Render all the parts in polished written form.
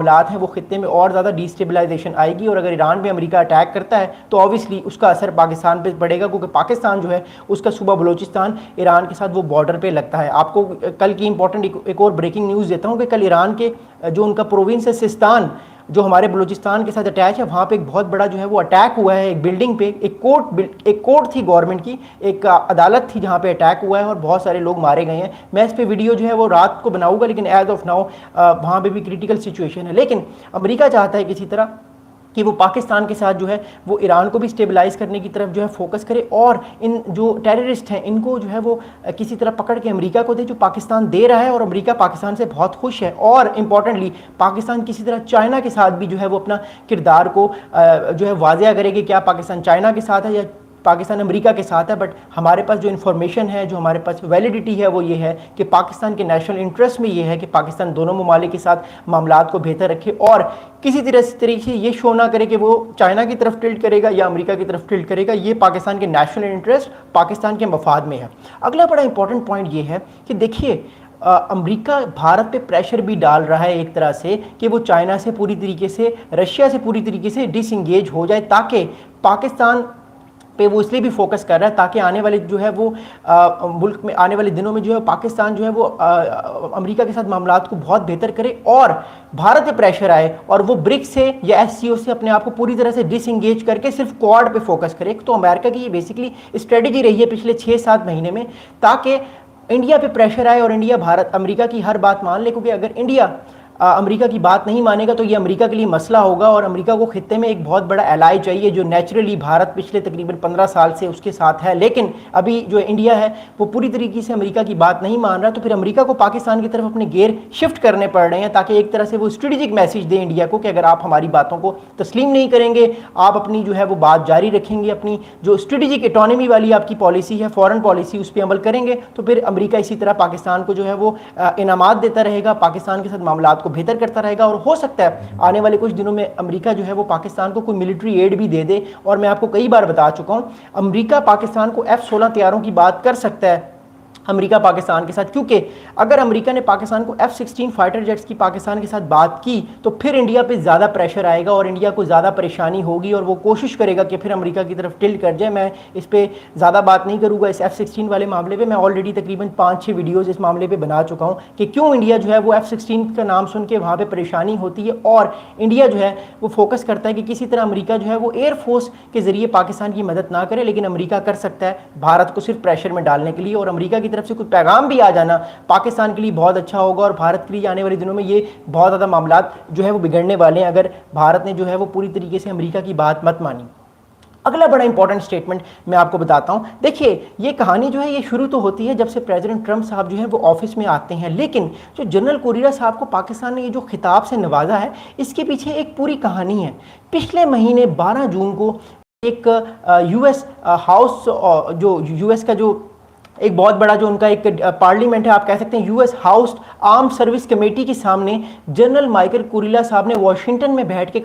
हालात हैं वो खत्े में और ज़्यादा डिस्टेबलाइजेशन आएगी, और अगर ईरान पे अमेरिका अटैक करता है तो ऑब्वियसली उसका असर पाकिस्तान पे पड़ेगा, क्योंकि पाकिस्तान जो है उसका सूबा बलूचिस्तान ईरान के साथ वो बॉर्डर पे लगता है। आपको कल की इंपॉर्टेंट एक और ब्रेकिंग न्यूज़ देता हूँ कि कल ईरान के जो उनका प्रोविंस है सिस्तान, जो हमारे बलूचिस्तान के साथ अटैच है, वहाँ पे एक बहुत बड़ा जो है वो अटैक हुआ है एक बिल्डिंग पे। एक कोर्ट थी गवर्नमेंट की, एक अदालत थी जहाँ पे अटैक हुआ है और बहुत सारे लोग मारे गए हैं। मैं इस पे वीडियो जो है वो रात को बनाऊंगा, लेकिन एज ऑफ नाउ वहाँ पे भी क्रिटिकल सिचुएशन है। लेकिन अमेरिका चाहता है किसी तरह कि वो पाकिस्तान के साथ जो है वो ईरान को भी स्टेबलाइज करने की तरफ जो है फोकस करे, और इन जो टेररिस्ट हैं इनको जो है वो किसी तरह पकड़ के अमेरिका को दे, जो पाकिस्तान दे रहा है, और अमेरिका पाकिस्तान से बहुत खुश है। और इम्पॉर्टेंटली पाकिस्तान किसी तरह चाइना के साथ भी जो है वो अपना किरदार को जो है वाज़िया करे कि क्या पाकिस्तान चाइना के साथ है या पाकिस्तान अमेरिका के साथ है। बट हमारे पास जो इन्फॉर्मेशन है, जो हमारे पास वैलिडिटी है, वो ये है कि पाकिस्तान के नेशनल इंटरेस्ट में ये है कि पाकिस्तान दोनों ममालिक के साथ मामलात को बेहतर रखे, और किसी तरीके से ये शो ना करे कि वो चाइना की तरफ टिल्ट करेगा या अमेरिका की तरफ टिल्ट करेगा। ये पाकिस्तान के नेशनल इंटरेस्ट, पाकिस्तान के मफाद में है। अगला बड़ा इंपॉर्टेंट पॉइंट ये है कि देखिए अमेरिका भारत पे प्रेशर भी डाल रहा है एक तरह से कि वो चाइना से पूरी तरीके से, रशिया से पूरी तरीके से डिसंगेज हो जाए, ताकि पाकिस्तान पे वो इसलिए भी फोकस कर रहा है ताकि आने वाले जो है वो मुल्क में आने वाले दिनों में जो है पाकिस्तान जो है वो अमेरिका के साथ मामलात को बहुत बेहतर करे, और भारत पे प्रेशर आए और वो ब्रिक्स से या एससीओ से अपने आप को पूरी तरह से डिसंगेज करके सिर्फ क्वाड पे फोकस करे। तो अमेरिका की ये बेसिकली स्ट्रेटजी रही है पिछले 6-7 महीने में, ताकि इंडिया पे प्रेशर आए और इंडिया भारत अमेरिका की हर बात मान ले, क्योंकि अगर इंडिया अमेरिका की बात नहीं मानेगा तो ये अमेरिका के लिए मसला होगा, और अमेरिका को खित्ते में एक बहुत बड़ा एलाई चाहिए, जो नेचुरली भारत पिछले तकरीबन 15 साल से उसके साथ है। लेकिन अभी जो इंडिया है वो पूरी तरीके से अमेरिका की बात नहीं मान रहा, तो फिर अमेरिका को पाकिस्तान की तरफ अपने गेयर शिफ्ट करने पड़ रहे हैं, ताकि एक तरह से वो स्ट्रेटेजिक मैसेज दे इंडिया को कि अगर आप हमारी बातों को तस्लीम नहीं करेंगे, आप अपनी जो है वो बात जारी रखेंगे, अपनी जो स्ट्रेटेजिक इकोनॉमी वाली आपकी पॉलिसी है, फॉरेन पॉलिसी, उस पर अमल करेंगे, तो फिर अमेरिका इसी तरह पाकिस्तान को जो है वो इनामात देता रहेगा, पाकिस्तान के साथ मामलात को बेहतर करता रहेगा। और हो सकता है आने वाले कुछ दिनों में अमेरिका जो है वो पाकिस्तान को कोई मिलिट्री एड भी दे दे। और मैं आपको कई बार बता चुका हूं, अमेरिका पाकिस्तान को F-16 तैयारों की बात कर सकता है अमेरिका पाकिस्तान के साथ, क्योंकि अगर अमेरिका ने पाकिस्तान को F-16 फाइटर जेट्स की पाकिस्तान के साथ बात की तो फिर इंडिया पे ज़्यादा प्रेशर आएगा और इंडिया को ज़्यादा परेशानी होगी, और वो कोशिश करेगा कि फिर अमेरिका की तरफ टिल्ट कर जाए। मैं इस पर ज़्यादा बात नहीं करूँगा इस F-16 वाले मामले पे। मैं ऑलरेडी तकरीबन 5-6 वीडियोज़ इस मामले पर बना चुका हूँ कि क्यों इंडिया जो है वो F-16 का नाम सुन के वहाँ पर परेशानी होती है, और इंडिया जो है वो फोकस करता है कि किसी तरह अमेरिका जो है वो एयरफोर्स के ज़रिए पाकिस्तान की मदद ना करे, लेकिन अमेरिका कर सकता है भारत को सिर्फ प्रेशर में डालने के लिए। और अमेरिका की तरफ से कुछ पैगाम भी आ जाना पाकिस्तान के लिए बहुत अच्छा होगा, और भारत के लिए आने वाले दिनों में ये बहुत ज़्यादा मामलात जो है वो बिगड़ने वाले हैं अगर भारत ने जो है वो पूरी तरीके से अमेरिका की बात मत मानी। अगला बड़ा इंपॉर्टेंट स्टेटमेंट मैं आपको बताता हूं। देखिए ये कहानी जो है ये शुरू तो होती है जब से प्रेसिडेंट ट्रंप साहब जो है वो ऑफिस में आते हैं, लेकिन जो जनरल कुरिरा साहब को पाकिस्तान ने ये जो खिताब से नवाजा है इसके पीछे एक पूरी कहानी है। पिछले महीने 12 जून को एक यूएस हाउस, जो यूएस का जो एक बहुत बड़ा जो उनका एक पार्लियामेंट है, आप कह सकते हैं US house arm service committee के सामने जनरल माइकल कुरिला साहब ने वॉशिंगटन में बैठ के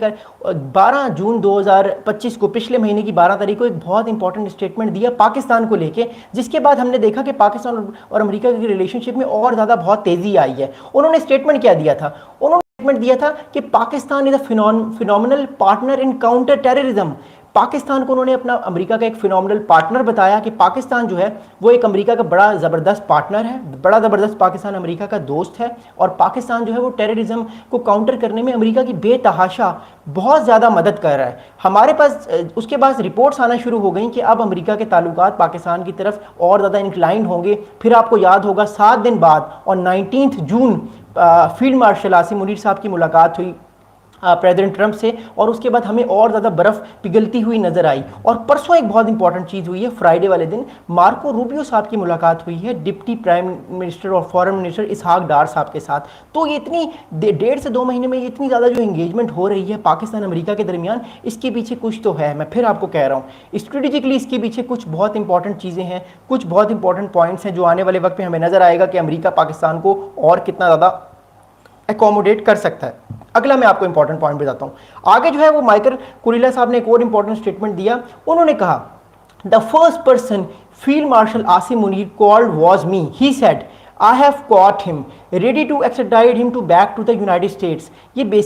12 जून 2025 को, पिछले महीने की 12 तारीख को, एक बहुत इंपॉर्टेंट स्टेटमेंट दिया पाकिस्तान को लेके, जिसके बाद हमने देखा कि पाकिस्तान और अमेरिका की रिलेशनशिप में और ज़्यादा बहुत तेज़ी आई है। उन्होंने स्टेटमेंट क्या दिया था? उन्होंने स्टेटमेंट दिया था कि Pakistan is a phenomenal partner in counter terrorism. Pakistan को उन्होंने अपना अमेरिका का एक फिनोमिनल पार्टनर बताया कि पाकिस्तान जो है वो एक अमेरिका का बड़ा ज़बरदस्त पार्टनर है, बड़ा ज़बरदस्त पाकिस्तान अमेरिका का दोस्त है, और पाकिस्तान जो है वो टेररिज्म को काउंटर करने में अमेरिका की बेतहाशा बहुत ज़्यादा मदद कर रहा है। हमारे पास उसके बाद रिपोर्ट्स आना शुरू हो गई कि अब अमेरिका के ताल्लुकात पाकिस्तान की तरफ और ज़्यादा इंक्लाइंड होंगे। फिर आपको याद होगा 7 दिन बाद और 19 जून फील्ड मार्शल आसिम मुनीर साहब की मुलाकात हुई प्रेसिडेंट ट्रंप से, और उसके बाद हमें और ज़्यादा बर्फ़ पिघलती हुई नज़र आई। और परसों एक बहुत इंपॉर्टेंट चीज़ हुई है, फ्राइडे वाले दिन मार्को रूबियो साहब की मुलाकात हुई है डिप्टी प्राइम मिनिस्टर और फॉरेन मिनिस्टर इसहाक डार साहब के साथ। तो ये इतनी 1.5 से 2 महीने में इतनी ज़्यादा जो इंगेजमेंट हो रही है पाकिस्तान अमेरिका के दरमियान, इसके पीछे कुछ तो है। मैं फिर आपको कह रहा हूँ स्ट्रेटेजिकली इसके पीछे कुछ बहुत इंपॉर्टेंट चीज़ें हैं, कुछ बहुत इंपॉर्टेंट पॉइंट्स हैं जो आने वाले वक्त में हमें नज़र आएगा कि अमेरिका पाकिस्तान को और कितना ज़्यादा एकोमोडेट कर सकता है। अगला मैं आपको इंपॉर्टेंट पॉइंट बताता हूँ। आगे जो है वो माइकल कुरिला साहब ने एक और इंपॉर्टेंट स्टेटमेंट दिया। उन्होंने कहा the first person field marshal Asim Munir called was me, he said I have caught him ready to extradite him to back to the United States. ये